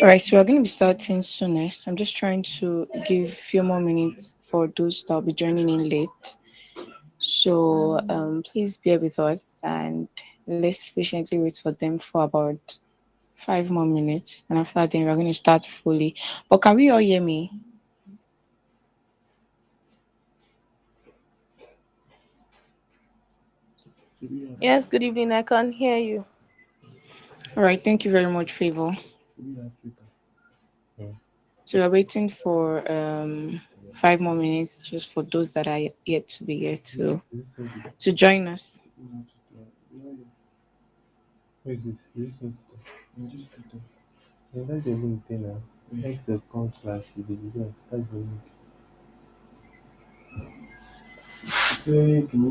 All right, so we're going to be starting soonest. I'm just trying to give a few more minutes for those that will be joining in late. So please bear with us and let's patiently wait for them for about 5 more minutes. And after then, we're going to start fully. But can we all hear me? Yes, good evening. I can hear you. All right, thank you very much, Favor. So we're waiting for 5 more minutes just for those that are yet to be here to join us. What is this? Is this not Twitter? Just Twitter. Yeah, that's the link there now. X.com/the. That's the link. Say, can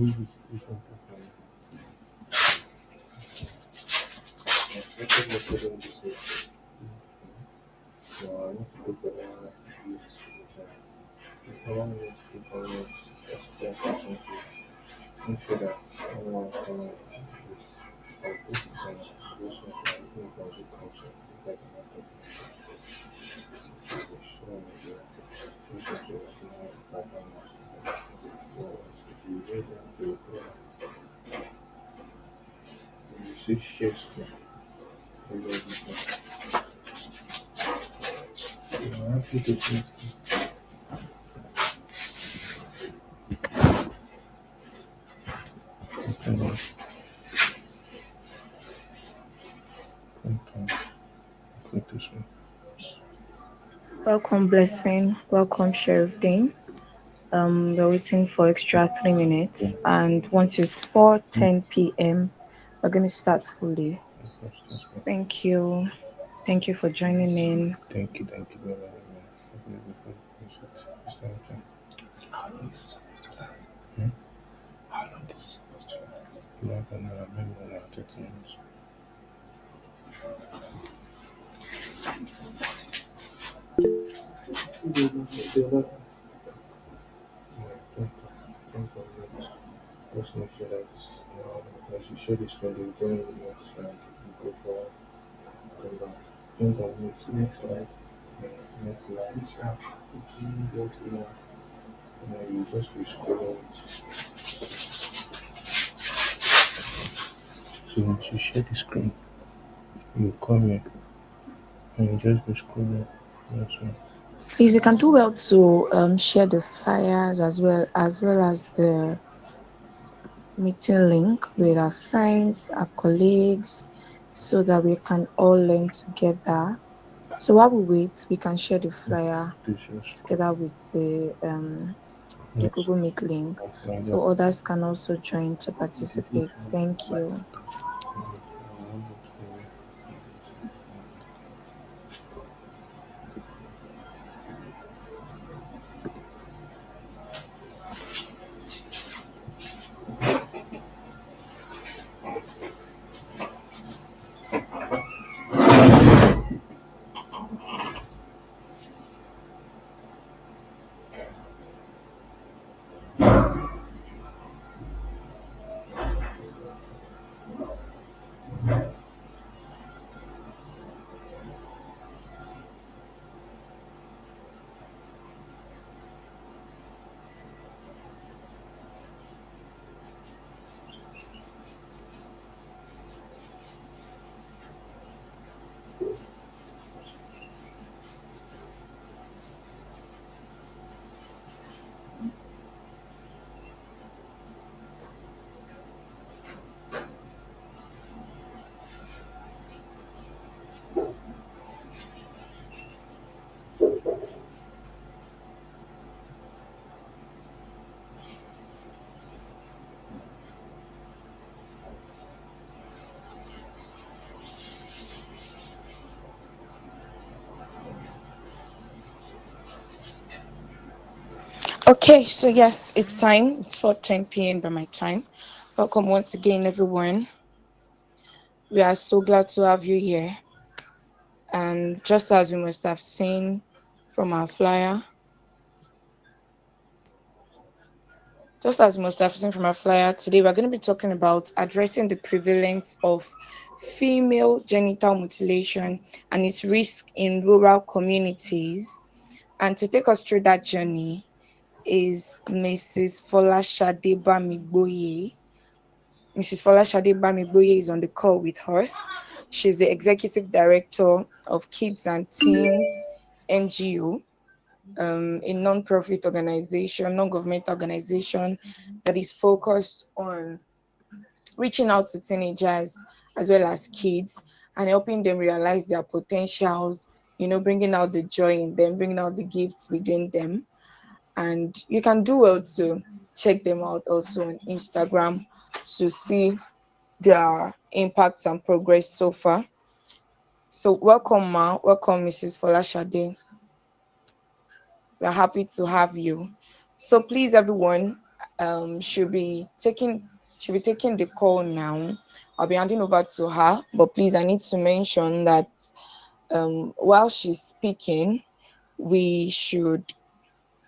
you use this one? I think that's what I'm just saying. No, I want to go for that. I want to speak on this express something. Info that I want to this. This is this one. I think about the concept. It doesn't matter. It's so many. This is just my background. So, you read that, you see share screen. You read this one. I have to do this. Okay, okay. Click this one. Welcome, Blessing. Welcome, Sheriff Dean. We're waiting for extra 3 minutes, and once it's 4:10 p.m., we're going to start fully. That's one. Thank you. Thank you for joining in. Thank you very much. Is that okay? How long is it supposed to last? Hmm? How long is it supposed to last? Like an hour, maybe 1 hour, 30 minutes. Don't don't let just make sure that as you share this code, you don't even next slide. You go for come back. Don't unmute. Next slide. Next slide. Which app? If you go to now, you just be scrolling it. So once you share the screen, you come here and you just be scrolling. That's all. Please, we can do well to share the flyers as well as the meeting link with our friends, our colleagues, so that we can all learn together. So while we wait, we can share the flyer This just together with the next Google Meet link, like that. so others can also join to If you go participate. to Thank my you. laptop, I want to Okay, so yes, it's time. It's 4:10 p.m. by my time. Welcome once again, everyone. We are so glad to have you here. And just as we must have seen from our flyer, just as we must have seen from our flyer, today we're going to be talking about addressing the prevalence of female genital mutilation and its risk in rural communities. And to take us through that journey is Mrs. Folashade Bamigboye. Mrs. Folashade Bamigboye is on the call with us. She's the executive director of Kids and Teens NGO, a non-profit organization, non-governmental organization that is focused on reaching out to teenagers as well as kids and helping them realize their potentials, bringing out the joy in them, bringing out the gifts within them. And you can do well to check them out also on Instagram to see their impacts and progress so far. So welcome, Ma. Welcome, Mrs. Folashade. We are happy to have you. So please, everyone, should be taking the call now. I'll be handing over to her, but please, I need to mention that while she's speaking, we should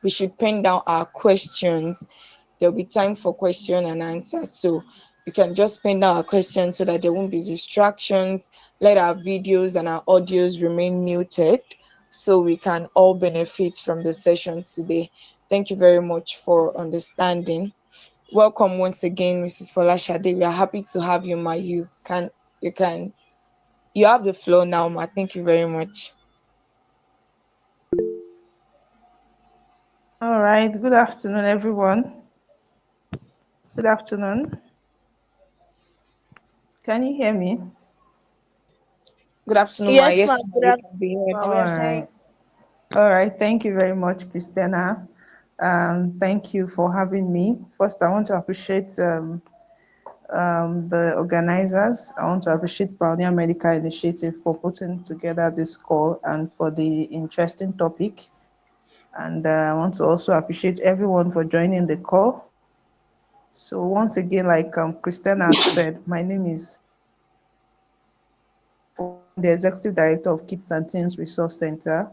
we should pen down our questions. There'll be time for question and answer. So you can just pen down our questions so that there won't be distractions. Let our videos and our audios remain muted so we can all benefit from the session today. Thank you very much for understanding. Welcome once again, Mrs. Folashade. We are happy to have you, Ma. You can you have the floor now, Ma. Thank you very much. All right. Good afternoon, everyone. Good afternoon. Can you hear me? Good afternoon, Ma. Yes, ma'am. Yes, Ma, Good you can be afternoon, heard. ma'am. All We are hearing. right. All right. Thank you very much, Christina. Thank you for having me. First, I want to appreciate the organizers. I want to appreciate Pioneer Medical Initiative for putting together this call and for the interesting topic. And I want to also appreciate everyone for joining the call. So once again, like Christina said, my name is I'm the Executive Director of Kids and Teens Resource Center,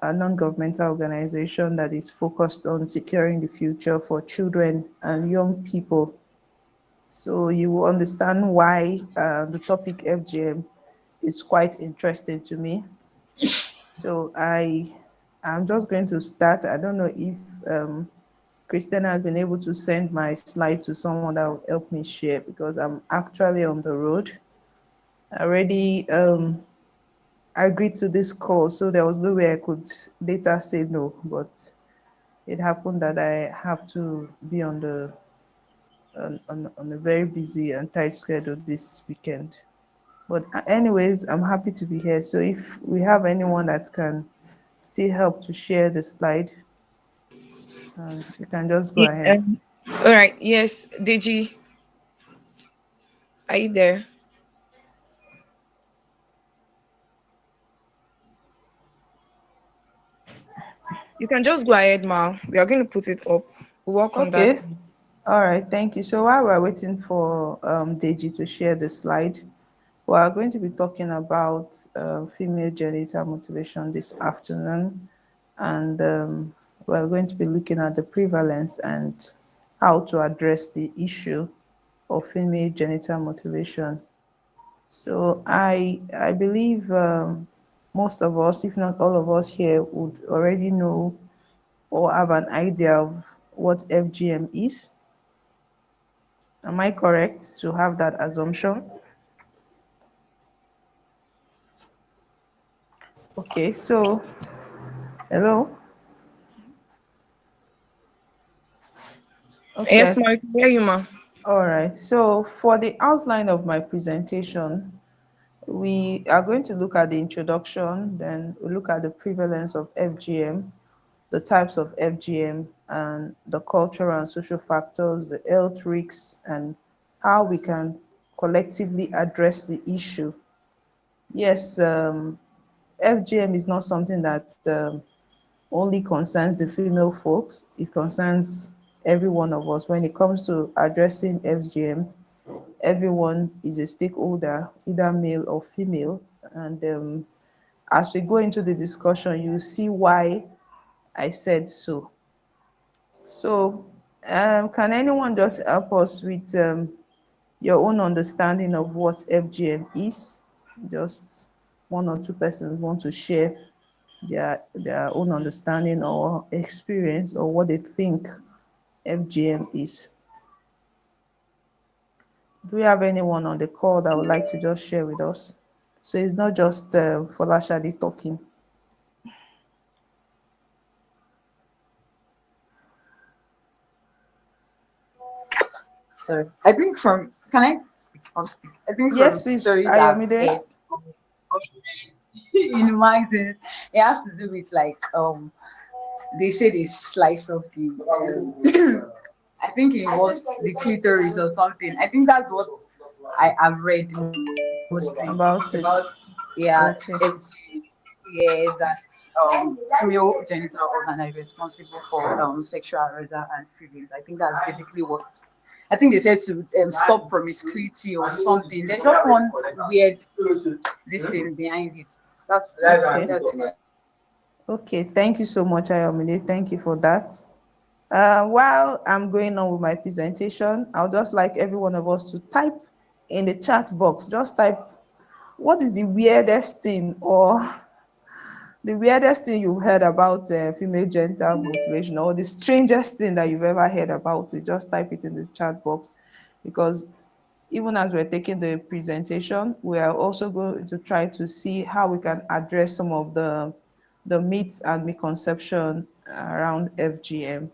a non-governmental organization that is focused on securing the future for children and young people. So you will understand why the topic FGM is quite interesting to me. So I'm just going to start. I don't know if Christina has been able to send my slide to someone that will help me share because I'm actually on the road. I already agreed to this call, so there was no way I could later say no, but it happened that I have to be on a very busy and tight schedule this weekend. But anyways, I'm happy to be here. So if we have anyone that can still help to share the slide, and you can just go Yeah, ahead. all right. Yes, Deji, are you there? You can just go ahead, Ma. We are going to put it up. We work on that. Okay. All right. Thank you. So while we're waiting for Deji to share the slide, we are going to be talking about female genital mutilation this afternoon, and we're going to be looking at the prevalence and how to address the issue of female genital mutilation. So I believe most of us, if not all of us here, would already know or have an idea of what FGM is. Am I correct to have that assumption? Okay, so hello. Yes, Okay, Ma. I can hear you, Ma. all right. So for the outline of my presentation, we are going to look at the introduction, then we'll look at the prevalence of FGM, the types of FGM, and the cultural and social factors, the health risks, and how we can collectively address the issue. Yes, FGM is not something that only concerns the female folks. It concerns every one of us. When it comes to addressing FGM, everyone is a stakeholder, either male or female. And as we go into the discussion, you see why I said so. So, can anyone just help us with your own understanding of what FGM is? Just one or two persons want to share their own understanding or experience or what they think FGM is. Do we have anyone on the call that would like to just share with us? So it's not just Folashade talking. So I think from can I think from Yes, please, stories I've Ayomide. heard in my sense, it has to do with like they say they slice off the I think it was the clitoris or something. I think that's what I have read mostly about About it. yeah Okay. yeah that female genital organ are responsible for sexual arousal and feelings. I think that's basically what I think they said to stop promiscuity or something. There's just one weird this thing behind it. Okay. That's it. Okay. Thank you so much, Ayomide. Thank you for that. While I'm going on with my presentation, I'll just like every one of us to type in the chat box, just type what is the weirdest thing or the weirdest thing you've heard about female genital mutilation or the strangest thing that you've ever heard about it. Just type it in the chat box because even as we're taking the presentation, we are also going to try to see how we can address some of the myths and misconception around FGM.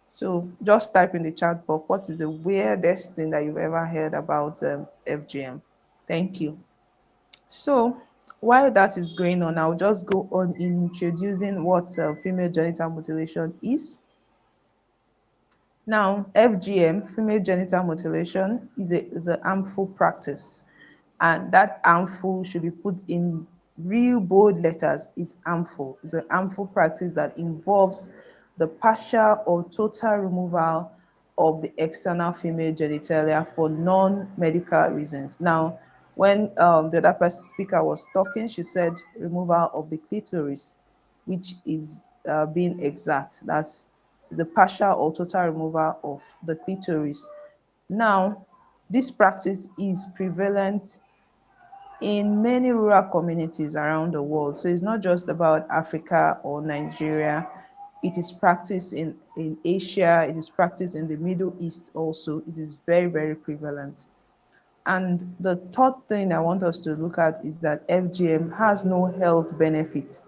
So just type in the chat box, what is the weirdest thing that you've ever heard about FGM? Thank you. So while that is going on, I'll just go on in introducing what female genital mutilation is. Now, FGM, female genital mutilation, is a harmful practice. And that harmful should be put in real bold letters. It's harmful. It's a harmful practice that involves the partial or total removal of the external female genitalia for non-medical reasons. Now, when the other speaker was talking, she said removal of the clitoris, which is being exact. That's the partial or total removal of the clitoris. Now, this practice is prevalent in many rural communities around the world. So it's not just about Africa or Nigeria. It is practiced in Asia, it is practiced in the Middle East also. It is very, very prevalent. And the third thing I want us to look at is that FGM has no health benefits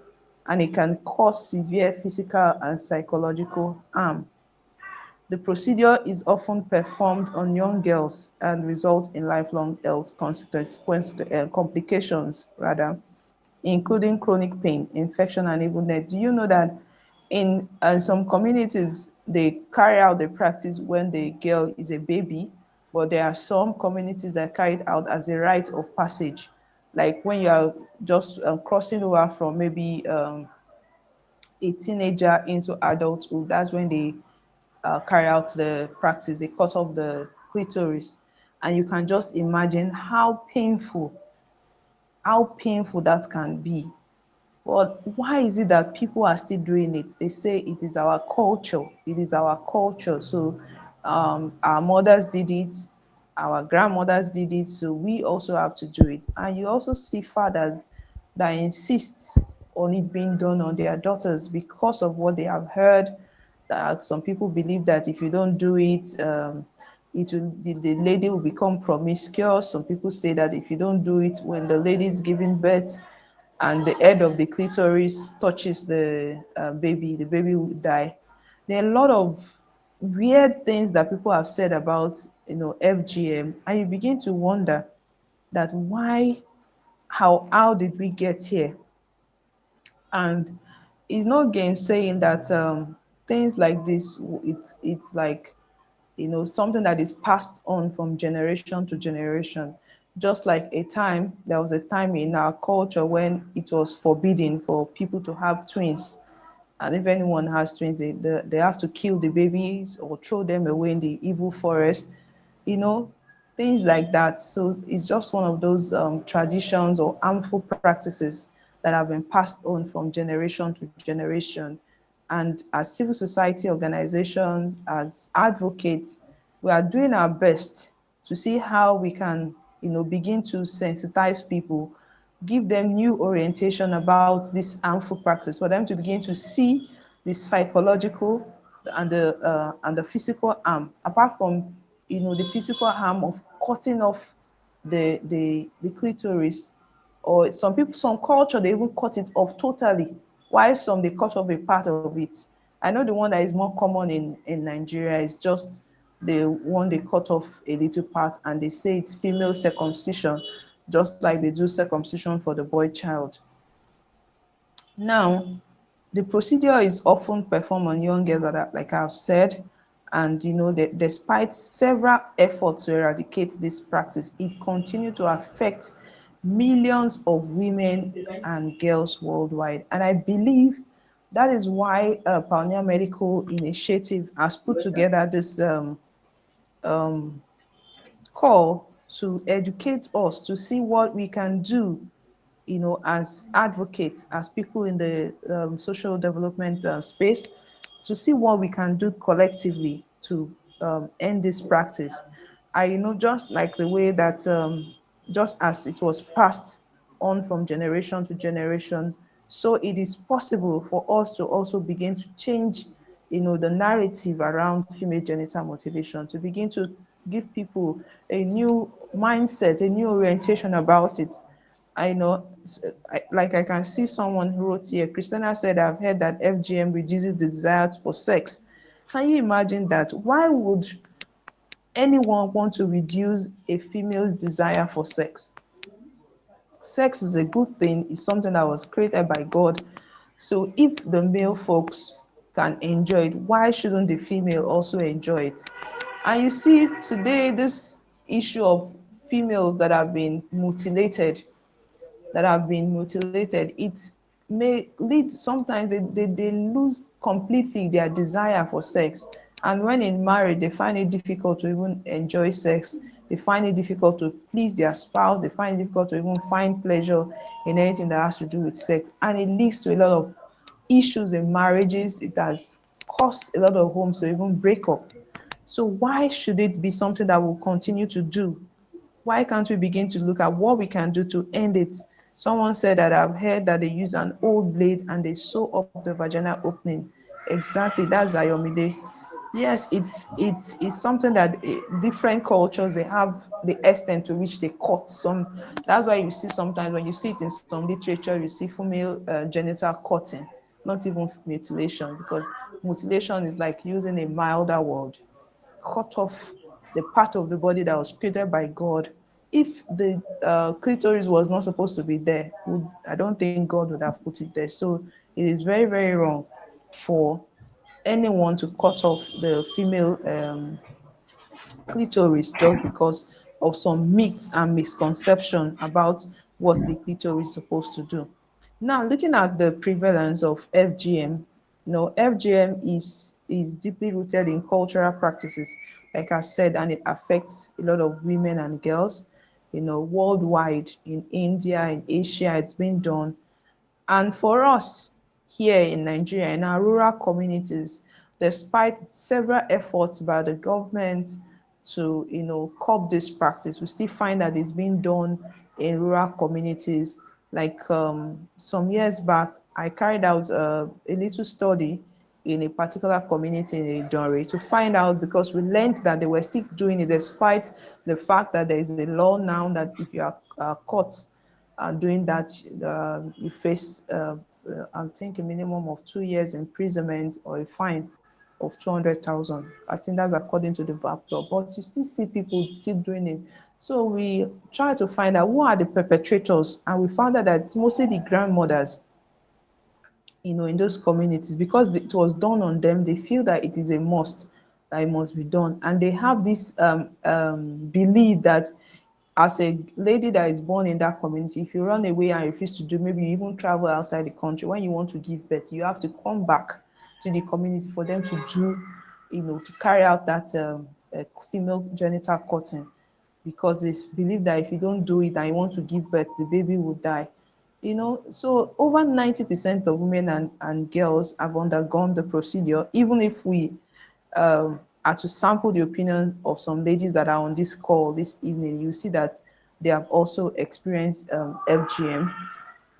and it can cause severe physical and psychological harm. The procedure is often performed on young girls and results in lifelong health complications, rather, including chronic pain, infection, and even death. Do you know that in some communities, they carry out the practice when the girl is a baby, but there are some communities that carry it out as a rite of passage. Like when you are just crossing over from maybe a teenager into adulthood, that's when they carry out the practice. They cut off the clitoris. And you can just imagine how painful that can be. But why is it that people are still doing it? They say it is our culture. It is our culture. So our mothers did it, our grandmothers did it, so we also have to do it. And you also see fathers that insist on it being done on their daughters because of what they have heard. That some people believe that if you don't do it, the lady will become promiscuous. Some people say that if you don't do it when the lady is giving birth, and the head of the clitoris touches the baby will die. There are a lot of weird things that people have said about FGM, and you begin to wonder that why, how did we get here? And it's not gainsaying that things like this, it's like something that is passed on from generation to generation. Just like there was a time in our culture when it was forbidden for people to have twins. And if anyone has twins, they have to kill the babies or throw them away in the evil forest, you know, things like that. So it's just one of those traditions or harmful practices that have been passed on from generation to generation. And as civil society organizations, as advocates, we are doing our best to see how we can, begin to sensitize people, give them new orientation about this harmful practice, for them to begin to see the psychological and the physical harm, apart from the physical harm of cutting off the clitoris, or some culture they even cut it off totally, while some they cut off a part of it. I know the one that is more common in Nigeria is just the one they cut off a little part and they say it's female circumcision, just like they do circumcision for the boy child. Now, the procedure is often performed on young girls, like I've said, and despite several efforts to eradicate this practice, it continues to affect millions of women and girls worldwide. And I believe that is why Pioneer Medical Initiative has put together this call to educate us to see what we can do, as advocates, as people in the social development space, to see what we can do collectively to end this practice. Just like the way that, just as it was passed on from generation to generation, so it is possible for us to also begin to change, the narrative around female genital mutilation, to begin to give people a new mindset, a new orientation about it. I know, like I can see someone who wrote here, Christina said, I've heard that FGM reduces the desire for sex. Can you imagine that? Why would anyone want to reduce a female's desire for sex? Sex is a good thing, it's something that was created by God. So if the male folks can enjoy it, why shouldn't the female also enjoy it? And you see today, this issue of females that have been mutilated, it may lead, sometimes they lose completely their desire for sex. And when in marriage, they find it difficult to even enjoy sex. They find it difficult to please their spouse. They find it difficult to even find pleasure in anything that has to do with sex. And it leads to a lot of issues in marriages. It has caused a lot of homes to even break up. So why should it be something that we'll continue to do? Why can't we begin to look at what we can do to end it? Someone said that I've heard that they use an old blade and they sew up the vaginal opening. Exactly, that's Ayomide. Yes, it's something that different cultures, they have the extent to which they cut some. That's why you see sometimes when you see it in some literature, you see female genital cutting, not even mutilation, because mutilation is like using a milder word, cut off the part of the body that was created by God. If the clitoris was not supposed to be there, I don't think God would have put it there. So it is very, very wrong for anyone to cut off the female clitoris just because of some myths and misconception about what the clitoris is supposed to do. Now, looking at the prevalence of FGM, FGM is deeply rooted in cultural practices, like I said, and it affects a lot of women and girls, worldwide, in India, in Asia, it's been done. And for us here in Nigeria, in our rural communities, despite several efforts by the government to, curb this practice, we still find that it's being done in rural communities. Like some years back, I carried out a little study in a particular community in Idore to find out, because we learned that they were still doing it despite the fact that there is a law now that if you are caught doing that, you face, I think, a minimum of 2 years imprisonment or a fine of 200,000. I think that's according to the VAP law, but you still see people still doing it. So we try to find out who are the perpetrators, and we found out that it's mostly the grandmothers, in those communities, because it was done on them. They feel that it is a must, that it must be done, and they have this belief that as a lady that is born in that community, if you run away and refuse to do, maybe you even travel outside the country, when you want to give birth, you have to come back to the community for them to do, to carry out that female genital cutting, because it's believed that if you don't do it and you want to give birth, the baby will die. So over 90% of women and girls have undergone the procedure. Even if we are to sample the opinion of some ladies that are on this call this evening, you see that they have also experienced FGM.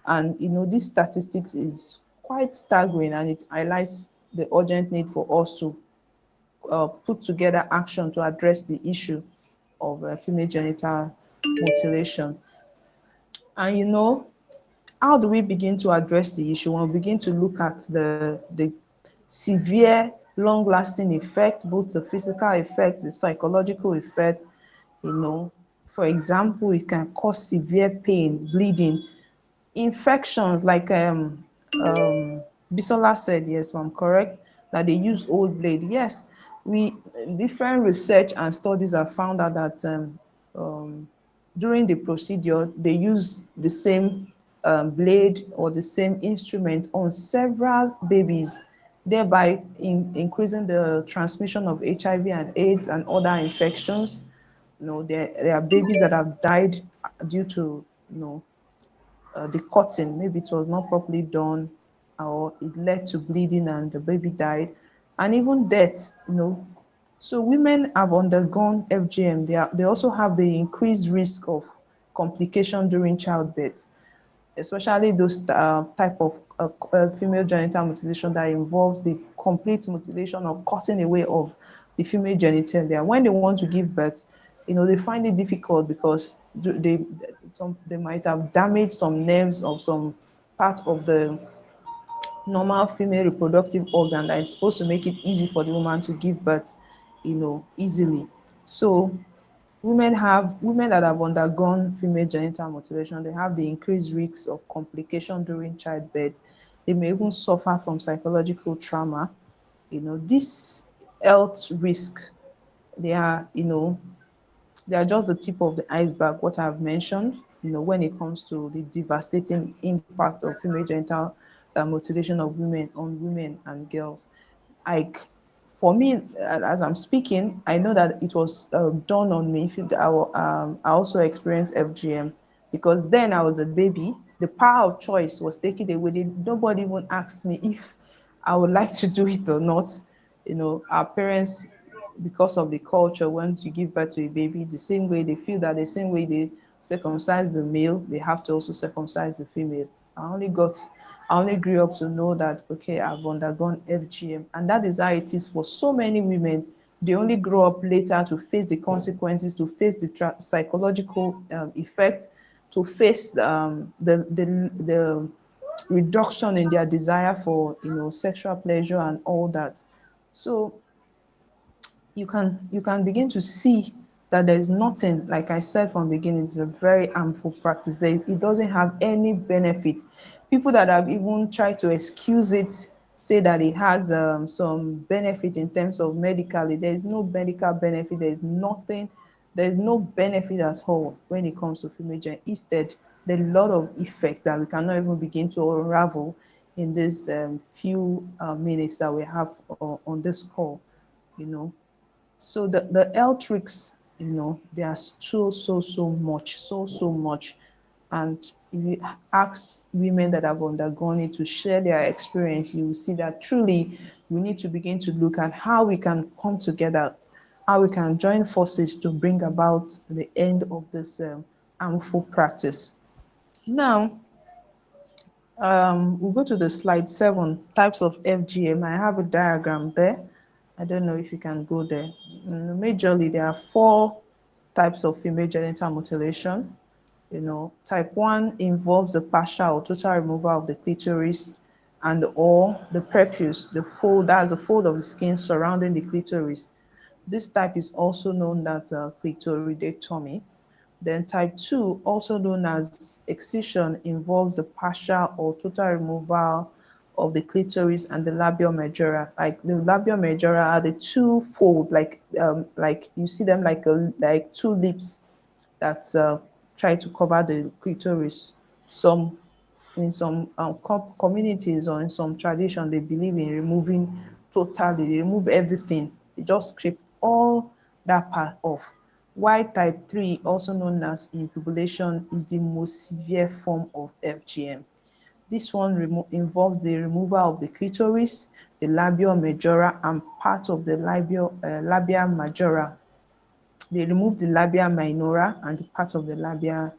And this statistics is quite staggering, and it highlights the urgent need for us to put together action to address the issue of female genital mutilation. And how do we begin to address the issue? When we begin to look at the severe, long-lasting effect, both the physical effect, the psychological effect. For example, it can cause severe pain, bleeding, infections, like Bisola said, yes, if I'm correct, that they use old blade. Yes, we different research and studies have found out that during the procedure, they use the same blade or the same instrument on several babies, thereby increasing the transmission of HIV and AIDS and other infections. There are babies that have died due to, the cutting. Maybe it was not properly done, or it led to bleeding and the baby died, and even death. So women have undergone FGM. They also have the increased risk of complication during childbirth, especially those type of female genital mutilation that involves the complete mutilation or cutting away of the female genitalia. When they want to give birth, they find it difficult because they might have damaged some nerves of some part of the normal female reproductive organ that is supposed to make it easy for the woman to give birth, easily. So women that have undergone female genital mutilation, they have the increased risk of complication during childbirth. They may even suffer from psychological trauma. This health risk, they are, they are just the tip of the iceberg, what I've mentioned, when it comes to the devastating impact of female genital mutilation of women on women and girls. Like, for me, as I'm speaking, I know that it was done on me. I also experienced FGM because then I was a baby. The power of choice was taken away. Nobody even asked me if I would like to do it or not. Our parents, because of the culture, once you give birth to a baby, the same way they feel that the same way they circumcise the male, they have to also circumcise the female. I only grew up to know that, okay, I've undergone FGM. And that is how it is for so many women. They only grow up later to face the consequences, to face the psychological effect, to face the reduction in their desire for, sexual pleasure and all that. So you can begin to see that there's nothing, like I said from the beginning, it's a very harmful practice. It doesn't have any benefit. People that have even tried to excuse it say that it has some benefit in terms of medically. There's no medical benefit. There's nothing. There's no benefit at all when it comes to female gender. Instead, there are a lot of effects that we cannot even begin to unravel in this few minutes that we have on this call. You know, so the health risks, they are so much, so much. And if you ask women that have undergone it to share their experience, you will see that truly we need to begin to look at how we can come together, how we can join forces to bring about the end of this harmful practice. Now, we'll go to the slide 7, types of FGM. I have a diagram there. I don't know if you can go there. Majorly, there are 4 types of female genital mutilation. Type 1 involves the partial or total removal of the clitoris and or the prepuce, the fold, that's the fold of the skin surrounding the clitoris. This type is also known as clitoridectomy. Then type 2, also known as excision, involves the partial or total removal of the clitoris and the labial majora. Like the labial majora are the 2 fold, like you see them like 2 lips that try to cover the clitoris. Some in some communities or in some tradition, they believe in removing totally, they remove everything. They just scrape all that part off. Why type 3, also known as infibulation, is the most severe form of FGM. This one involves the removal of the clitoris, the labia majora, and part of the labia majora. They remove the labia minora and the part of the labia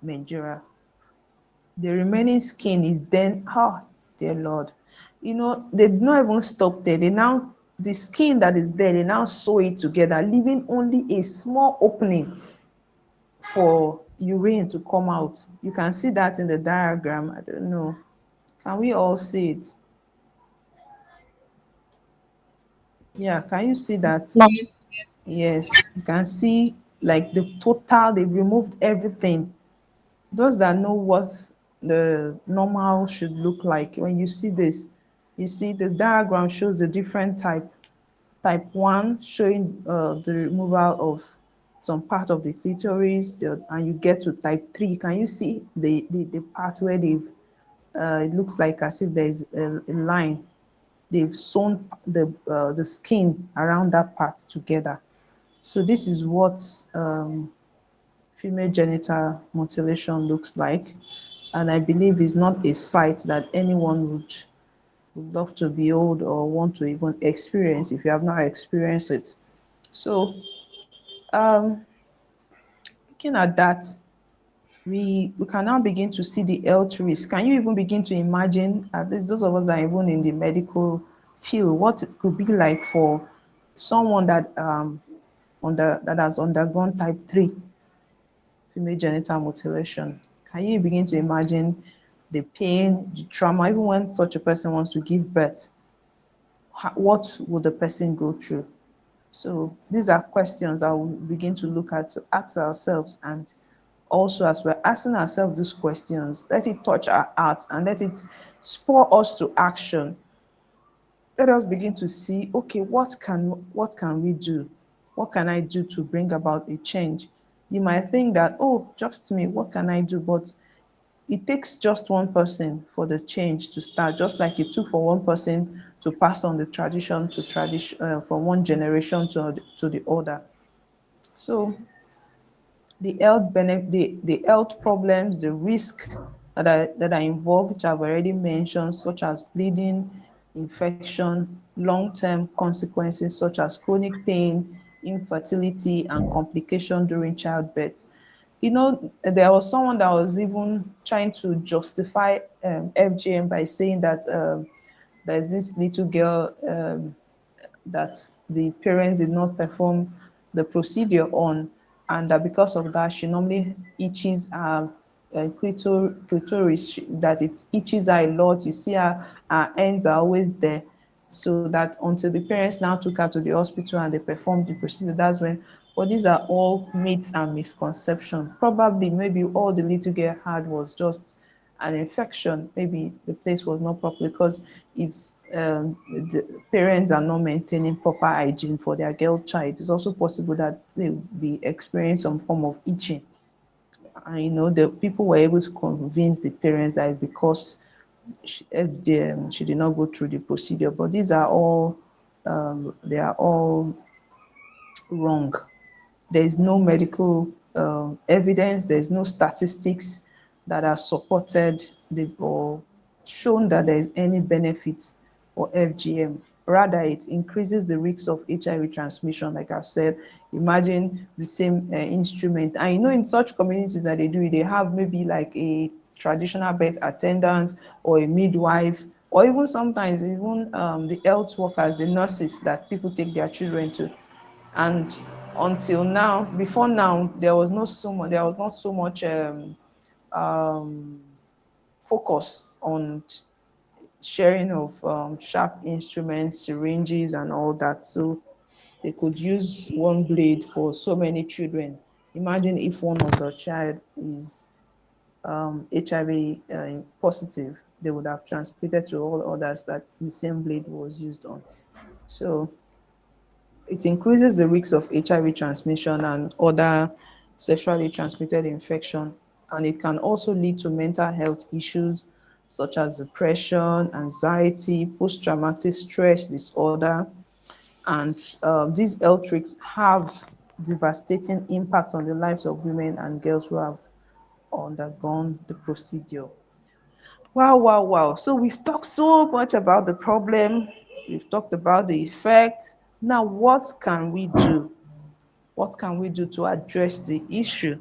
majora. The remaining skin is then, oh dear Lord, they not even stop there. They now, the skin that is there, they now sew it together, leaving only a small opening for urine to come out. You can see that in the diagram. I don't know. Can we all see it? Yeah, can you see that? Yes, you can see like the total, they've removed everything. Those that know what the normal should look like, when you see this, you see the diagram shows the different type. Type 1 showing the removal of some part of the clitoris, and you get to type 3. Can you see the part where it looks like as if there is a line. They've sewn the skin around that part together. So this is what female genital mutilation looks like. And I believe it's not a sight that anyone would love to behold or want to even experience if you have not experienced it. So, um, looking at that, we can now begin to see the health risk. Can you even begin to imagine, at least those of us that are even in the medical field, what it could be like for someone that has undergone type 3 female genital mutilation? Can you begin to imagine the pain, the trauma, even when such a person wants to give birth? What would the person go through? So these are questions that we'll begin to look at, to ask ourselves. And also, as we're asking ourselves these questions, let it touch our hearts and let it spur us to action. Let us begin to see, okay, what can we do? What can I do to bring about a change? You might think that, oh, just me, what can I do? But it takes just one person for the change to start, just like it took for one person to pass on the tradition from one generation to the other. So the health problems, the risk that are involved, which I've already mentioned, such as bleeding, infection, long-term consequences such as chronic pain, infertility, and complication during childbirth. There was someone that was even trying to justify FGM by saying that there's this little girl that the parents did not perform the procedure on, and that because of that, she normally itches her clitoris, that it itches her a lot. You see her ends are always there. So that until the parents now took her to the hospital and they performed the procedure, that's when, but these are all myths and misconceptions. Probably, maybe all the little girl had was just an infection. Maybe the place was not proper, because if the parents are not maintaining proper hygiene for their girl child, it's also possible that they will be experiencing some form of itching. And the people were able to convince the parents that it's because she did not go through the procedure. But these are all they are all wrong. There is no medical evidence, there is no statistics that are supported or shown that there is any benefits for FGM. Rather, it increases the risk of HIV transmission, like I've said. Imagine the same instrument. And in such communities that they do it, they have maybe like a traditional birth attendant or a midwife, or even sometimes even the health workers, the nurses that people take their children to. And until now, before now, there was not so much um, focus on sharing of sharp instruments, syringes, and all that. So they could use one blade for so many children. Imagine if one of the child is HIV positive, they would have transmitted to all others that the same blade was used on. So it increases the risk of HIV transmission and other sexually transmitted infection. And it can also lead to mental health issues such as depression, anxiety, post traumatic stress disorder. And these health risks have devastating impact on the lives of women and girls who have undergone the procedure. Wow, wow, wow. So we've talked so much about the problem, we've talked about the effect. Now, what can we do? What can we do to address the issue?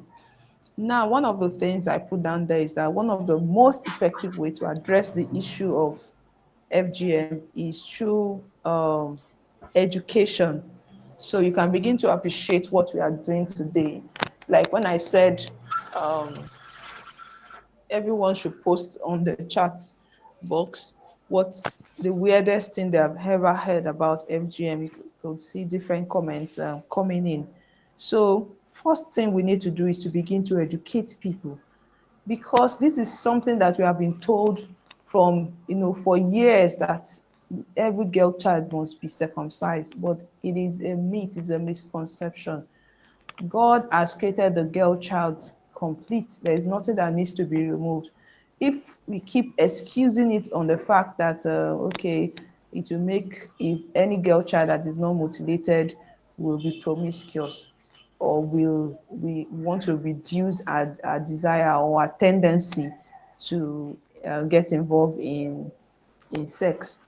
Now, one of the things I put down there is that one of the most effective way to address the issue of FGM is through education. So you can begin to appreciate what we are doing today. Like when I said um, everyone should post on the chat box what's the weirdest thing they have ever heard about FGM. You could see different comments coming in. So first thing we need to do is to begin to educate people, because this is something that we have been told from, for years, that every girl child must be circumcised, but it is a myth, it's a misconception. God has created the girl child complete. There is nothing that needs to be removed. If we keep excusing it on the fact that, okay, it will make, if any girl child that is not mutilated will be promiscuous, or will we want to reduce our desire or our tendency to get involved in sex.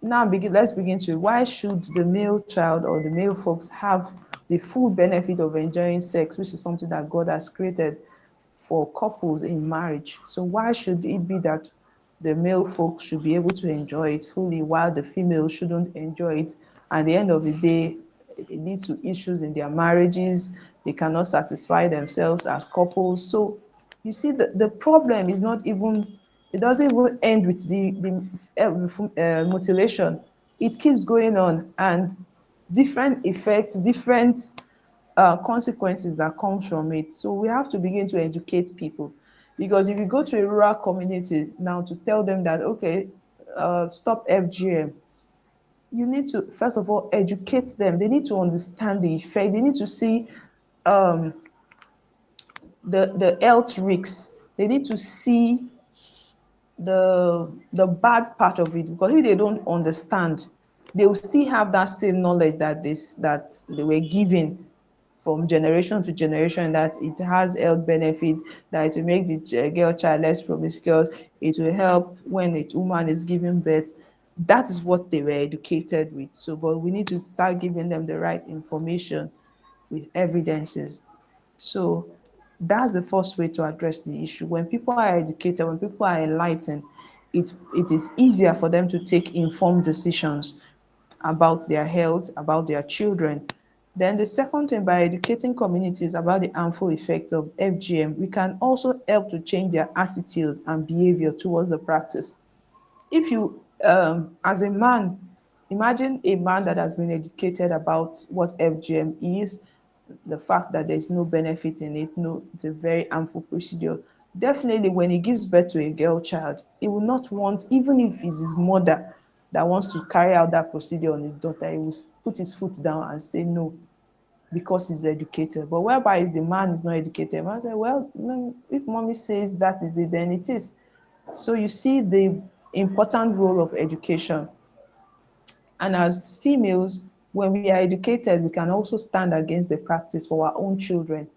Now let's begin to, why should the male child or the male folks have the full benefit of enjoying sex, which is something that God has created for couples in marriage? So why should it be that the male folks should be able to enjoy it fully while the female shouldn't enjoy it? At the end of the day, it leads to issues in their marriages. They cannot satisfy themselves as couples. So you see, the problem is not even, it doesn't even end with the mutilation. It keeps going on, and different effects, different consequences that come from it. So we have to begin to educate people, because if you go to a rural community now to tell them that, okay, stop FGM, you need to first of all educate them. They need to understand the effect. They need to see um, the health risks. They need to see the bad part of it, because if they don't understand, they will still have that same knowledge that they were given from generation to generation, that it has health benefit, that it will make the girl child less promiscuous, it will help when a woman is giving birth. That is what they were educated with. So, but we need to start giving them the right information with evidences. So that's the first way to address the issue. When people are educated, when people are enlightened, it is easier for them to take informed decisions about their health, about their children. Then the second thing, by educating communities about the harmful effects of FGM, we can also help to change their attitudes and behavior towards the practice. If you, as a man, imagine a man that has been educated about what FGM is, the fact that there's no benefit in it, no, it's a very harmful procedure. Definitely, when he gives birth to a girl child, he will not want, even if it's his mother that wants to carry out that procedure on his daughter, he will put his foot down and say no, because he's educated. But whereby the man is not educated, man say, well, no, if mommy says that is it, then it is. So you see the important role of education. And as females, when we are educated, we can also stand against the practice for our own children.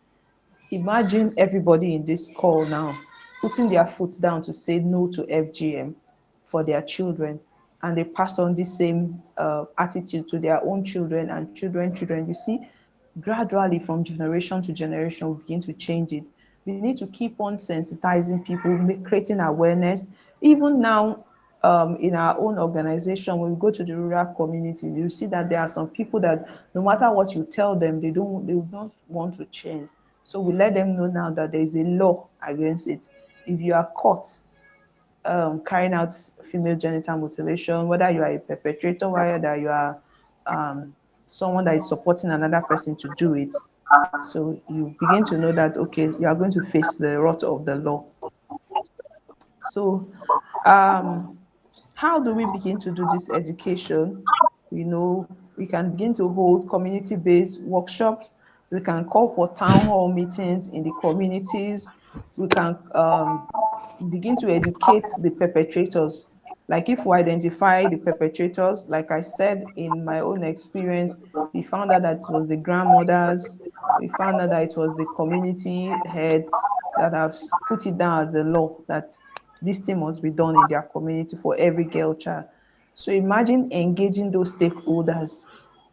Imagine everybody in this call now putting their foot down to say no to FGM for their children, and they pass on the same attitude to their own children and children. You see, gradually from generation to generation, we begin to change it. We need to keep on sensitizing people, creating awareness. Even now, in our own organization, when we go to the rural communities, you see that there are some people that no matter what you tell them, they don't want to change. So we let them know now that there is a law against it. If you are caught carrying out female genital mutilation, whether you are a perpetrator, whether you are someone that is supporting another person to do it, so you begin to know that, okay, you are going to face the wrath of the law. So how do we begin to do this education? We know we can begin to hold community-based workshops We can call for town hall meetings in the communities. We can begin to educate the perpetrators. Like if we identify the perpetrators, like I said in my own experience, we found out that it was the grandmothers, we found out that it was the community heads that have put it down as a law that this thing must be done in their community for every girl child. So imagine engaging those stakeholders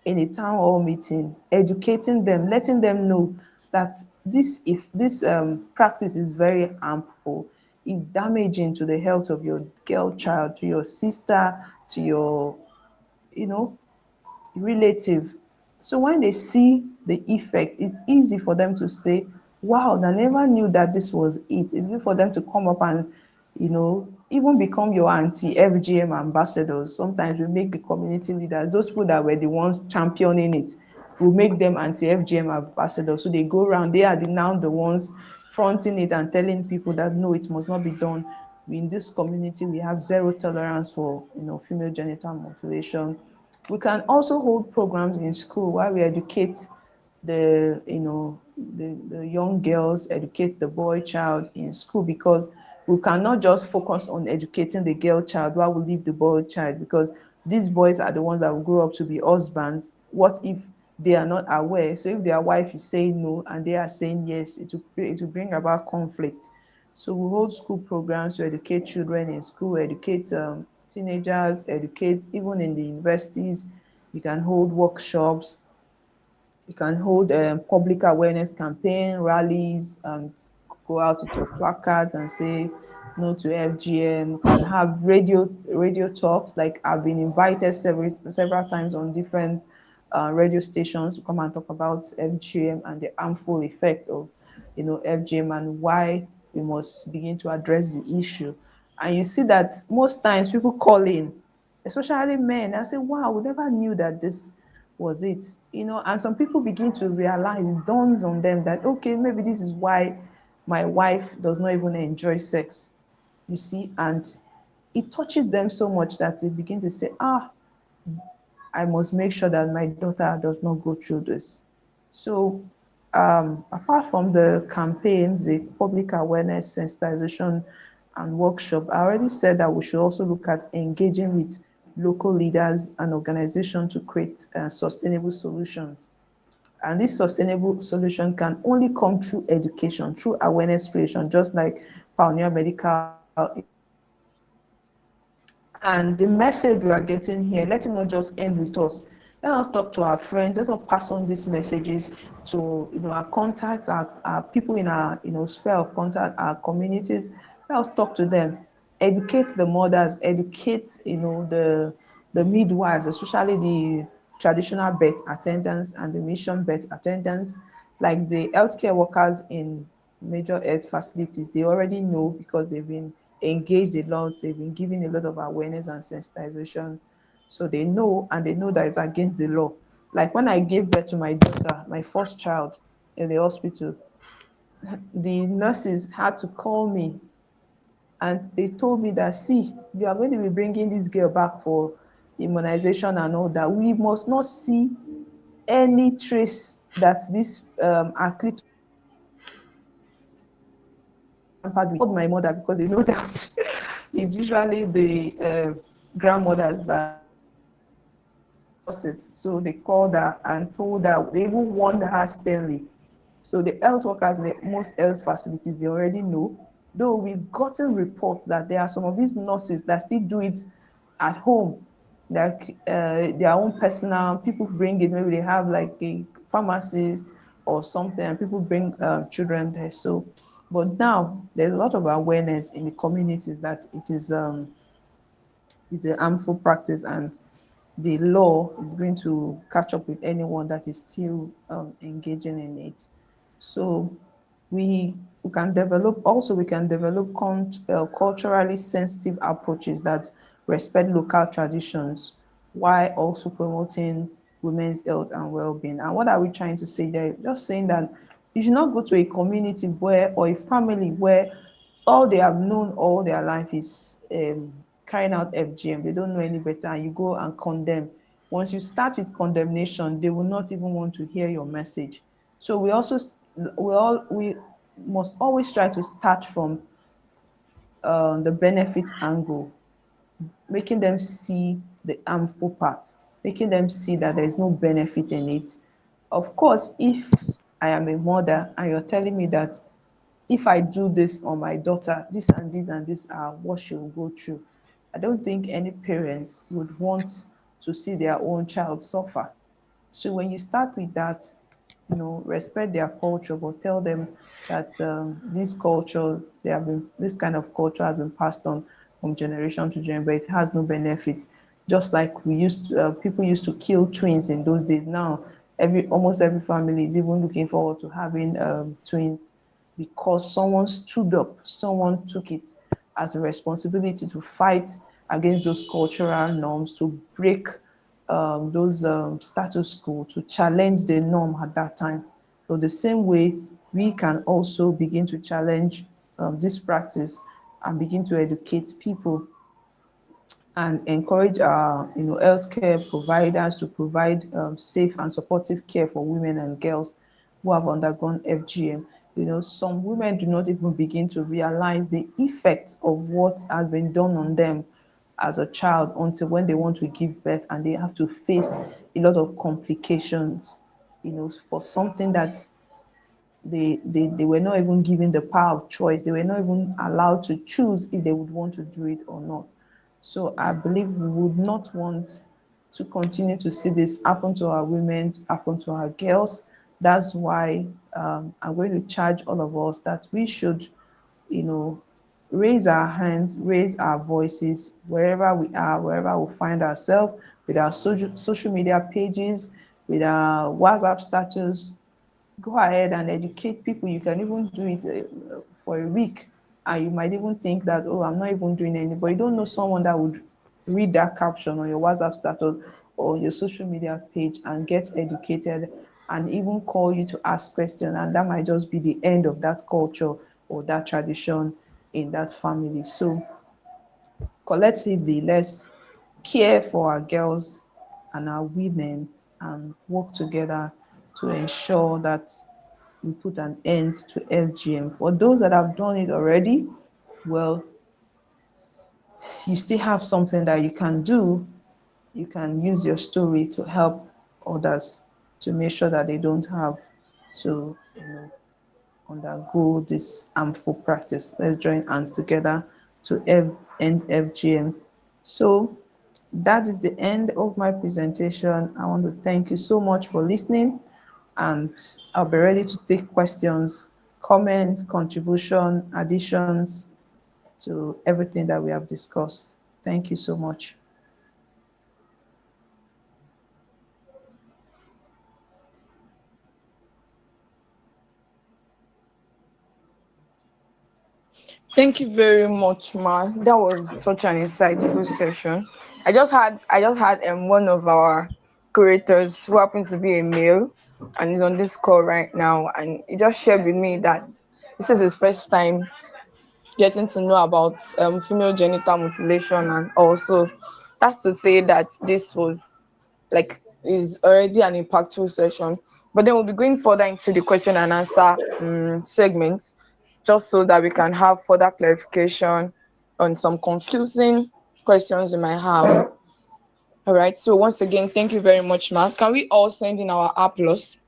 in a town hall meeting, educating them, letting them know that this, if this practice is very harmful, is damaging to the health of your girl child, to your sister, to your, you know, relative. So when they see the effect, it's easy for them to say, wow, I never knew that this was it. It's easy for them to come up and, even become your anti-FGM ambassadors. Sometimes we make the community leaders, those people that were the ones championing it, we make them anti-FGM ambassadors. So they go around, they are now the ones fronting it and telling people that no, it must not be done. In this community, we have zero tolerance for female genital mutilation. We can also hold programs in school where we educate the young girls, educate the boy child in school, because we cannot just focus on educating the girl child while we leave the boy child, because these boys are the ones that will grow up to be husbands. What if they are not aware? So if their wife is saying no and they are saying yes, it will bring about conflict. So we hold school programs to educate children in school, educate teenagers, educate even in the universities. You can hold workshops, you can hold public awareness campaign, rallies, and go out with your placards and say no to FGM. You can have radio talks. Like I've been invited several times on different radio stations to come and talk about FGM and the harmful effect of FGM and why we must begin to address the issue. And you see that most times people call in, especially men, and say, wow, we never knew that this was it. And some people begin to realize, it dawns on them that, okay, maybe this is why my wife does not even enjoy sex, you see. And it touches them so much that they begin to say, I must make sure that my daughter does not go through this. So apart from the campaigns, the public awareness, sensitization, and workshop, I already said that we should also look at engaging with local leaders and organizations to create sustainable solutions. And this sustainable solution can only come through education, through awareness creation, just like Pioneer Medical. And the message we are getting here, let it not just end with us. Let us talk to our friends. Let us pass on these messages to our contacts, our people in our sphere of contact, our communities. Let us talk to them. Educate the mothers, educate the midwives, especially the traditional birth attendants and the mission birth attendants, like the healthcare workers in major health facilities. They already know because they've been engaged a lot, they've been given a lot of awareness and sensitization. So they know, and they know that it's against the law. Like when I gave birth to my daughter, my first child, in the hospital, the nurses had to call me and they told me that, see, you are going to be bringing this girl back for immunization and all that. We must not see any trace that this athlete tampered with. My mother, because they know that it's usually the grandmothers that it. So they called her and told her, they even warned her sternly. So the health workers in most health facilities, they already know. Though we've gotten reports that there are some of these nurses that still do it at home, like their own personal, people bring it, maybe they have like a pharmacist or something, and people bring children there. So, but now there's a lot of awareness in the communities that it is a harmful practice, and the law is going to catch up with anyone that is still engaging in it. So we can develop, also we can develop culturally sensitive approaches that respect local traditions while also promoting women's health and well-being. And what are we trying to say there? Just saying that you should not go to a community where, or a family where all they have known all their life is carrying out FGM. They don't know any better, and you go and condemn. Once you start with condemnation, they will not even want to hear your message. So we must always try to start from the benefit angle, making them see the harmful part, making them see that there is no benefit in it. Of course, if I am a mother and you're telling me that if I do this on my daughter, this and this and this are what she will go through, I don't think any parent would want to see their own child suffer. So when you start with that, respect their culture, but tell them that this culture, this kind of culture has been passed on from generation to generation, but it has no benefit. Just like people used to kill twins in those days. Now, almost every family is even looking forward to having twins because someone stood up, someone took it as a responsibility to fight against those cultural norms, to break those status quo, to challenge the norm at that time. So the same way, we can also begin to challenge this practice and begin to educate people and encourage our healthcare providers to provide safe and supportive care for women and girls who have undergone FGM. Some women do not even begin to realize the effects of what has been done on them as a child until when they want to give birth and they have to face a lot of complications, for something that they were not even given the power of choice. They were not even allowed to choose if they would want to do it or not. So I believe we would not want to continue to see this happen to our women, happen to our girls. That's why I'm going to charge all of us that we should, you know, raise our hands, raise our voices wherever we are, wherever we find ourselves, with our social media pages, with our WhatsApp status. Go ahead and educate people. You can even do it for a week, and you might even think that, oh, I'm not even doing anything, but you don't know someone that would read that caption on your WhatsApp status or your social media page and get educated and even call you to ask questions, and that might just be the end of that culture or that tradition in that family. So collectively, let's care for our girls and our women and work together to ensure that we put an end to FGM. For those that have done it already, well, you still have something that you can do. You can use your story to help others to make sure that they don't have to, undergo this harmful practice. Let's join hands together to end FGM. So that is the end of my presentation. I want to thank you so much for listening, and I'll be ready to take questions, comments, contribution, additions to everything that we have discussed. Thank you so much. Thank you very much, Ma. That was such an insightful session. I just had one of our curators who happens to be a male and is on this call right now, and he just shared with me that this is his first time getting to know about female genital mutilation, and also that's to say that this was like is already an impactful session. But then we'll be going further into the question and answer segment, just so that we can have further clarification on some confusing questions you might have. All right. So once again, thank you very much, Mark. Can we all send in our applause?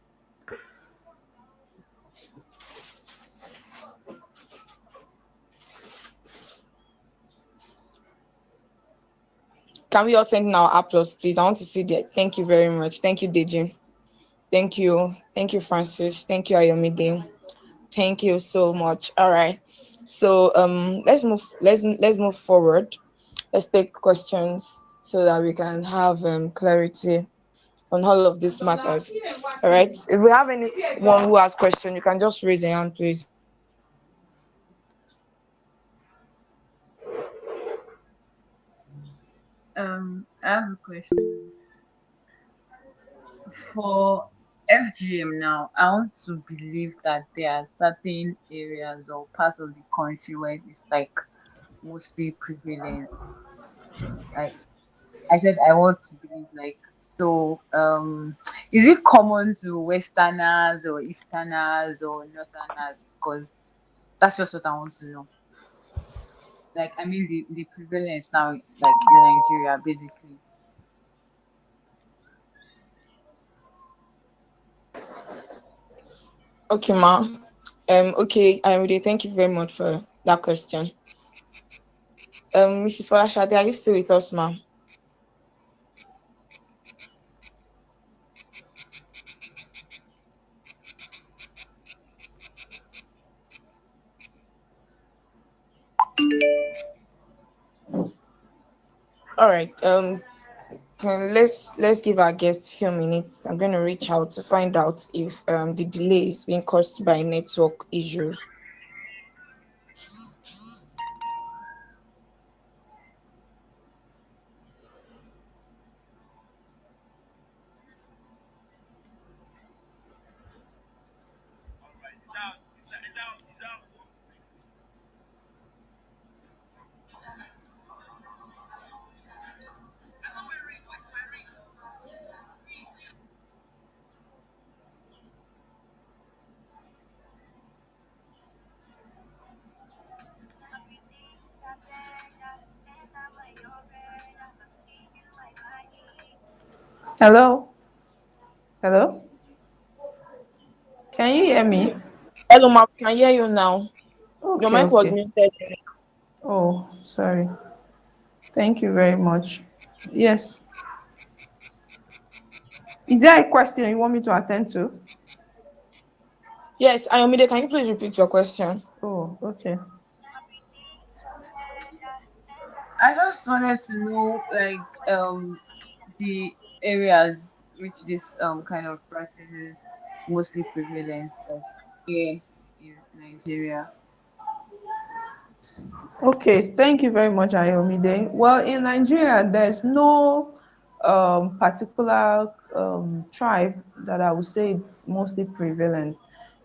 Can we all send in our applause, please? I want to see that. Thank you very much. Thank you, Deji. Thank you. Thank you, Francis. Thank you, Ayomide. Thank you so much. All right. So let's move forward. Let's take questions so that we can have clarity on all of these matters. All right. If we have anyone who has question, you can just raise your hand, please. I have a question for FGM now. I want to believe that there are certain areas or parts of the country where it's like mostly prevalent. Like I said, I want to believe like So, is it common to Westerners or Easterners or Northerners? Because that's just what I want to know. Like, I mean, the prevalence now, like in Nigeria, basically. Okay, ma. Okay, I really thank you very much for that question. Mrs. Falashade, are you still with us, ma'am? All right. Let's give our guests a few minutes. I'm going to reach out to find out if the delay is being caused by network issues. Hello? Hello? Can you hear me? Hello, ma'am. I can hear you now. Your Okay, mic was okay. muted. Oh, sorry. Thank you very much. Yes. Is there a question you want me to attend to? Yes, Ayomide, can you please repeat your question? Oh, okay. I just wanted to know, like, the areas which this kind of practice is mostly prevalent, like here in Nigeria. Okay, thank you very much, Ayomide. Well, in Nigeria, there's no particular tribe that I would say it's mostly prevalent.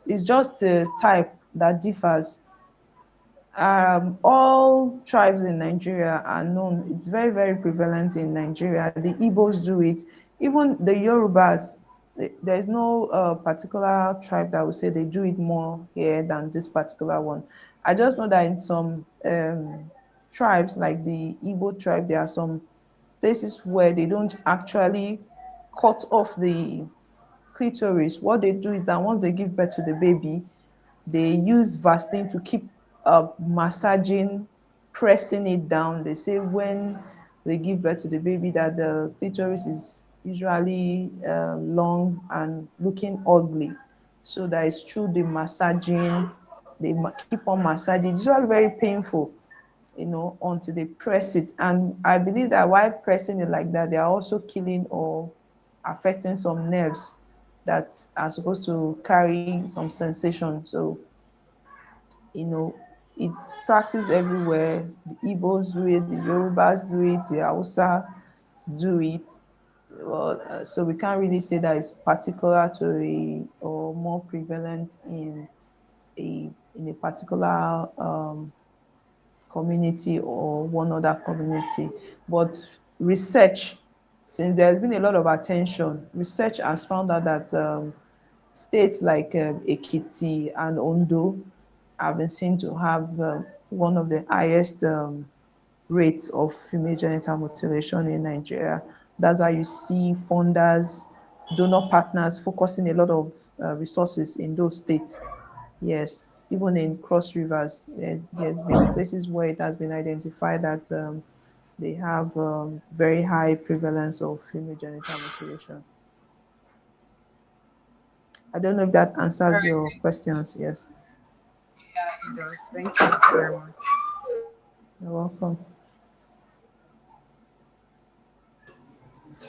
It's just a type that differs. All tribes in Nigeria are known. It's very, very prevalent in Nigeria. The Igbos do it. Even the Yorubas, there's no particular tribe that would say they do it more here than this particular one. I just know that in some tribes, like the Igbo tribe, there are some places where they don't actually cut off the clitoris. What they do is that once they give birth to the baby, they use Vaseline to keep massaging, pressing it down. They say when they give birth to the baby that the clitoris is usually long and looking ugly. So that is through the massaging, they keep on massaging. It's usually very painful, until they press it. And I believe that while pressing it like that, they are also killing or affecting some nerves that are supposed to carry some sensation. So you know, it's practiced everywhere. The Igbos do it, the Yorubas do it, the Hausa do it. Well, so we can't really say that it's particular to a or more prevalent in a particular community or one other community. But research, since there's been a lot of attention, research has found out that states like Ekiti and Ondo have been seen to have one of the highest rates of female genital mutilation in Nigeria. That's why you see funders, donor partners focusing a lot of resources in those states. Yes, even in Cross Rivers, there's been places where it has been identified that they have very high prevalence of female genital mutilation. I don't know if that All answers right. your questions. Yes, Yeah, it does. Thank you very much. you're welcome.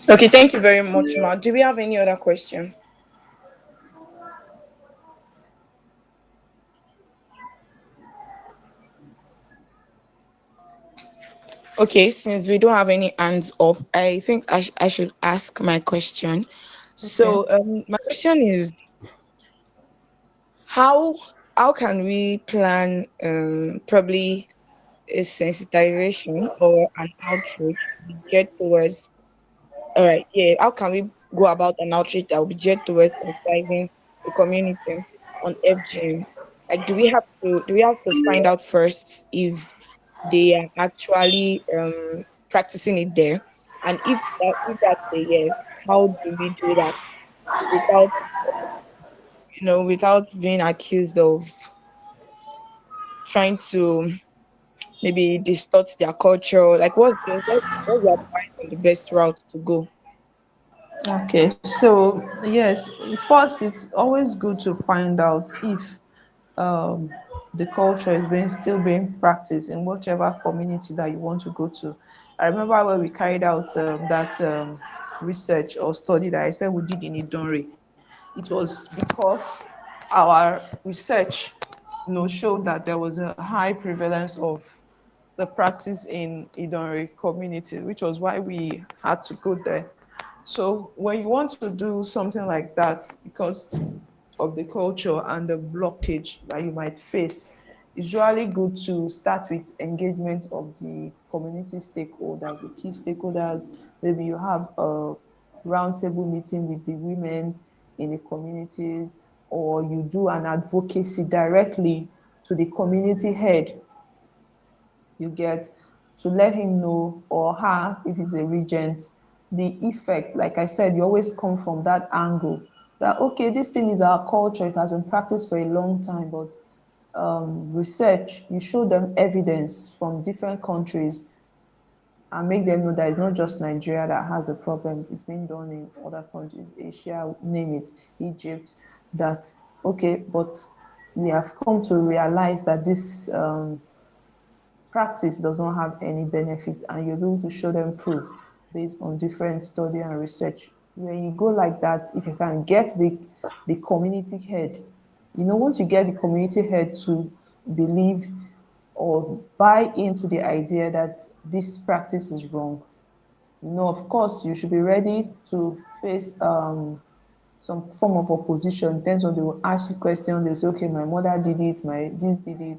Okay, thank you very much, ma. Do we have any other question? Okay, since we don't have any hands up, I think I should ask my question. Okay. So, my question is how how can we plan probably a sensitization or an outreach to get towards All right, yeah. How can we go about an outreach that will be geared towards sensitizing the community on FGM? Like, do we have to find out first if they are actually practicing it there, and if that's a yes, how do we do that without without being accused of trying to maybe distort their culture? Like, what's your advice on the best route to go? Okay, so yes, first it's always good to find out if um, the culture is being still being practiced in whichever community that you want to go to. I remember when we carried out that research or study that I said we did in Idonre. It was because our research, showed that there was a high prevalence of the practice in Idonre community, which was why we had to go there. So when you want to do something like that, because of the culture and the blockage that you might face, it's usually good to start with engagement of the community stakeholders, the key stakeholders. Maybe you have a roundtable meeting with the women in the communities, or you do an advocacy directly to the community head. You get to let him know, or her if he's a regent, the effect. Like I said, you always come from that angle that okay, this thing is our culture, it has been practiced for a long time, but research, you show them evidence from different countries and make them know that it's not just Nigeria that has a problem. It's been done in other countries, Asia, name it, Egypt. That okay, but we have come to realize that this practice does not have any benefit, and you're going to show them proof based on different study and research. When you go like that, if you can get the community head, once you get the community head to believe or buy into the idea that this practice is wrong, of course, you should be ready to face some form of opposition in terms of they will ask you questions. They'll say, okay, my mother did it, my this did it,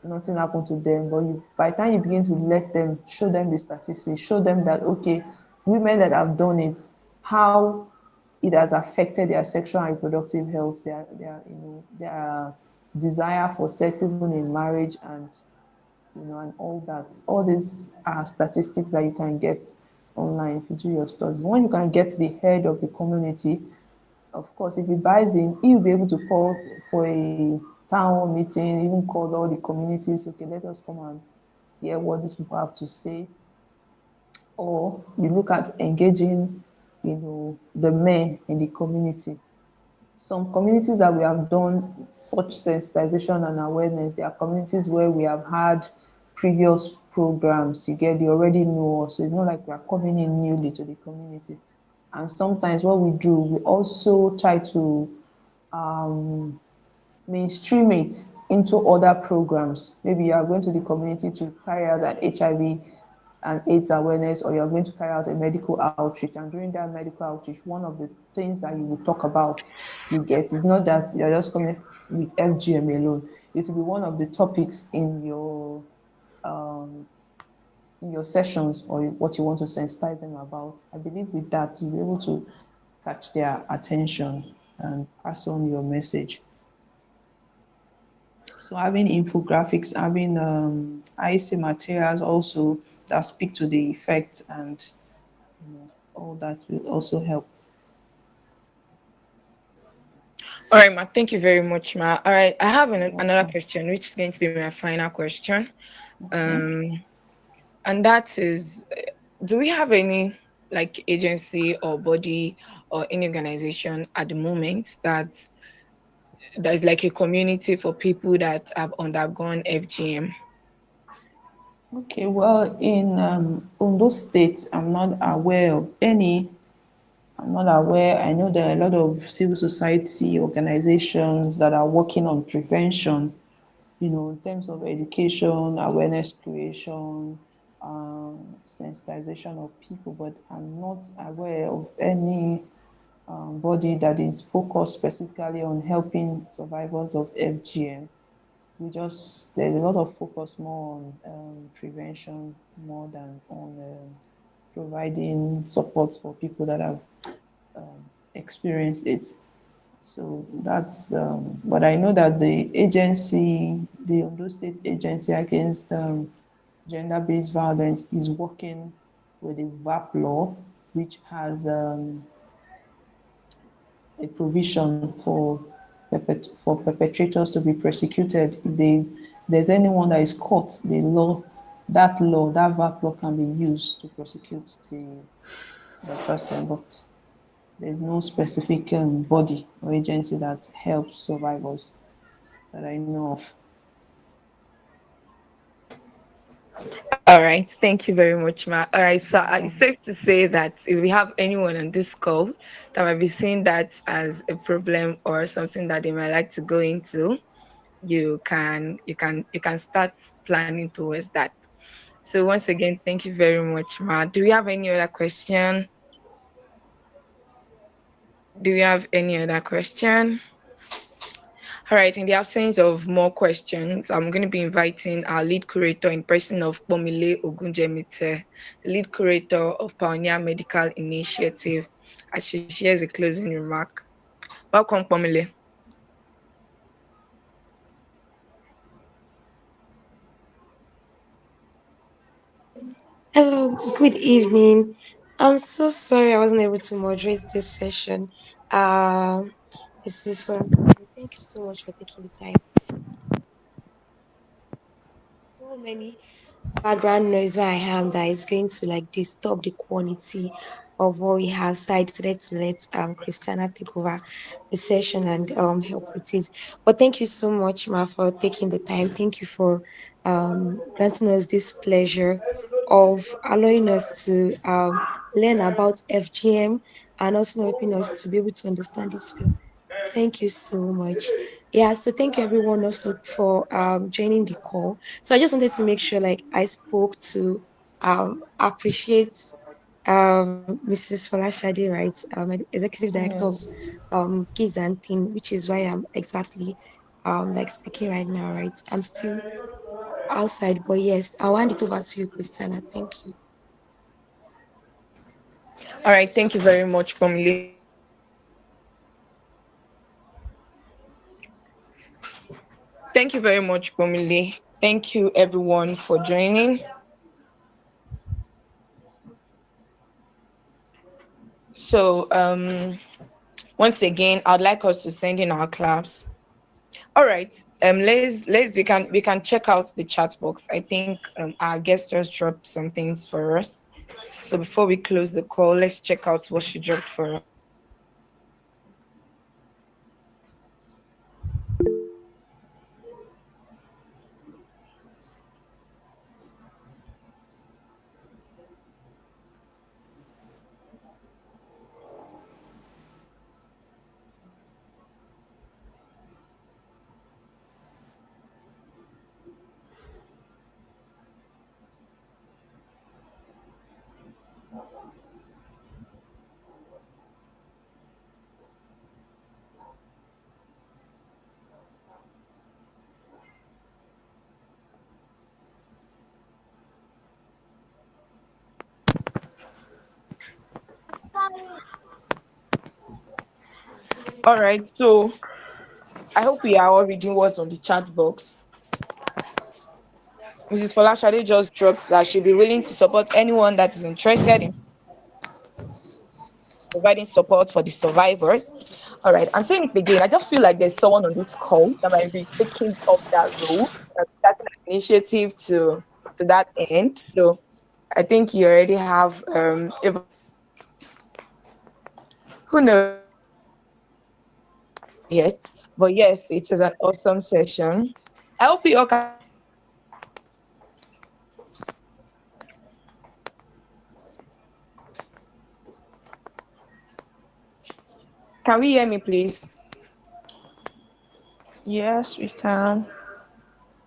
nothing happened to them. But by the time you begin to let them, show them the statistics, show them that okay, women that have done it, how it has affected their sexual and reproductive health, their desire for sex even in marriage, and all that. All these are statistics that you can get online if you do your study. When you can get the head of the community, of course, if he buys in, he'll be able to call for a town hall meeting, even call all the communities, okay, let us come and hear what these people have to say. Or you look at engaging, the men in the community. Some communities that we have done such sensitization and awareness, there are communities where we have had previous programs. They already know us. So it's not like we are coming in newly to the community. And sometimes what we do, we also try to mainstream it into other programs. Maybe you are going to the community to carry out an HIV and AIDS awareness, or you're going to carry out a medical outreach. And during that medical outreach, one of the things that you will talk about, is not that you're just coming with FGM alone. It will be one of the topics in your sessions, or what you want to sensitize them about. I believe with that, you'll be able to catch their attention and pass on your message. So having infographics, having IC materials also that speak to the effects, and all that will also help. All right, ma. Thank you very much, ma. All right, I have You're another welcome. question, which is going to be my final question. Okay. Um, and that is, do we have any like agency or body or any organization at the moment that is like a community for people that have undergone FGM? Okay, well, in Ondo State, I'm not aware. I know there are a lot of civil society organizations that are working on prevention, in terms of education, awareness creation, sensitization of people, but I'm not aware of any body that is focused specifically on helping survivors of FGM. There's a lot of focus more on prevention more than on providing support for people that have experienced it. So that's, but I know that the agency, the Ondo State Agency Against Gender-Based Violence is working with the VAP law, which has a provision for perpetrators to be prosecuted. If there's anyone that is caught, that VAP law can be used to prosecute the person, but there's no specific body or agency that helps survivors that I know of. All right, thank you very much, Ma. All right, so it's safe to say that if we have anyone on this call that might be seeing that as a problem or something that they might like to go into, you can start planning towards that. So once again, thank you very much, Ma. Do we have any other question? Do we have any other question? All right, in the absence of more questions, I'm going to be inviting our lead curator in person of Pomile Ogunjemite, the lead curator of Pioneer Medical Initiative, as she shares a closing remark. Welcome, Pomile. Hello, good evening. I'm so sorry I wasn't able to moderate this session. This is for thank you so much for taking the time. So many background noise where I am that is going to like disturb the quality of what we have. So I decided to let Christiana take over the session and help with it. But thank you so much, Ma, for taking the time. Thank you for granting us this pleasure of allowing us to learn about FGM and also helping us to be able to understand this field. Thank you so much. Yeah, so thank you everyone also for joining the call. So I just wanted to make sure like I spoke to appreciate Mrs. Falashade, right? Executive Director of Yes. Kids and Teen, which is why I'm exactly like speaking right now, right? I'm still outside, but yes, I'll hand it over to you, Christiana. Thank you. All right, thank you very much, Pomile. Thank you very much, Pomile. Thank you, everyone, for joining. So, once again, I'd like us to send in our claps. All right. Let's we can check out the chat box. I think our guest just dropped some things for us. So before we close the call, let's check out what she dropped for us. All right. So I hope we are all reading what's on the chat box. Mrs. Folashade just dropped that she'll be willing to support anyone that is interested in providing support for the survivors. All right, I'm saying it again. I just feel like there's someone on this call that might be taking up that role, starting an initiative to that end. So I think you already have if who knows yet. But yes, it is an awesome session. I hope you all can we hear me please? Yes, we can.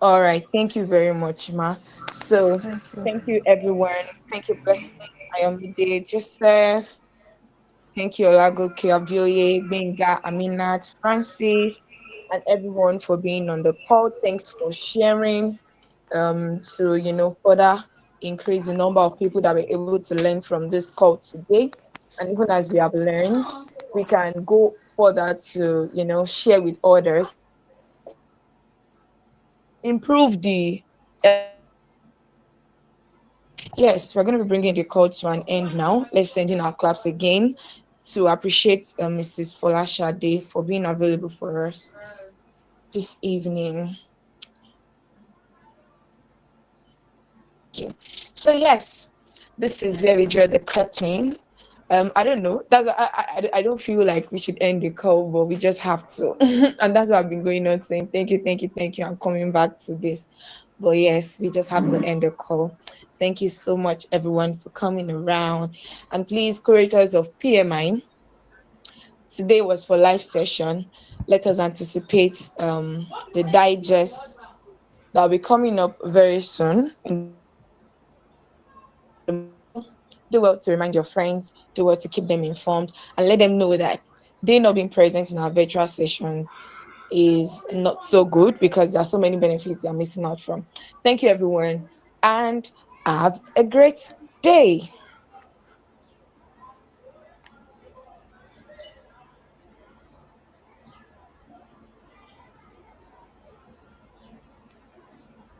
All right, thank you very much, Ma. So Thank you. thank you everyone. Thank you, Blessing, Ayomide, Joseph. Thank you, Olagoke, Abioye, Benga, Aminat, Francis, and everyone for being on the call. Thanks for sharing to further increase the number of people that were able to learn from this call today. And even as we have learned, we can go further to, share with others and improve the yes, we're going to be bringing the call to an end now. Let's send in our claps again to appreciate Mrs. Folashade for being available for us this evening. So yes, this is where we draw the curtain. I don't know. I don't feel like we should end the call, but we just have to, and that's what I've been going on saying. Thank you, thank you, thank you. I'm coming back to this, but yes, we just have to end the call. Thank you so much, everyone, for coming around, and please, curators of PMI, today was for live session. Let us anticipate the digest that'll be coming up very soon in the month of April. Do well to remind your friends, do well to keep them informed, and let them know that they not being present in our virtual sessions is not so good because there are so many benefits they are missing out from. Thank you, everyone, and have a great day.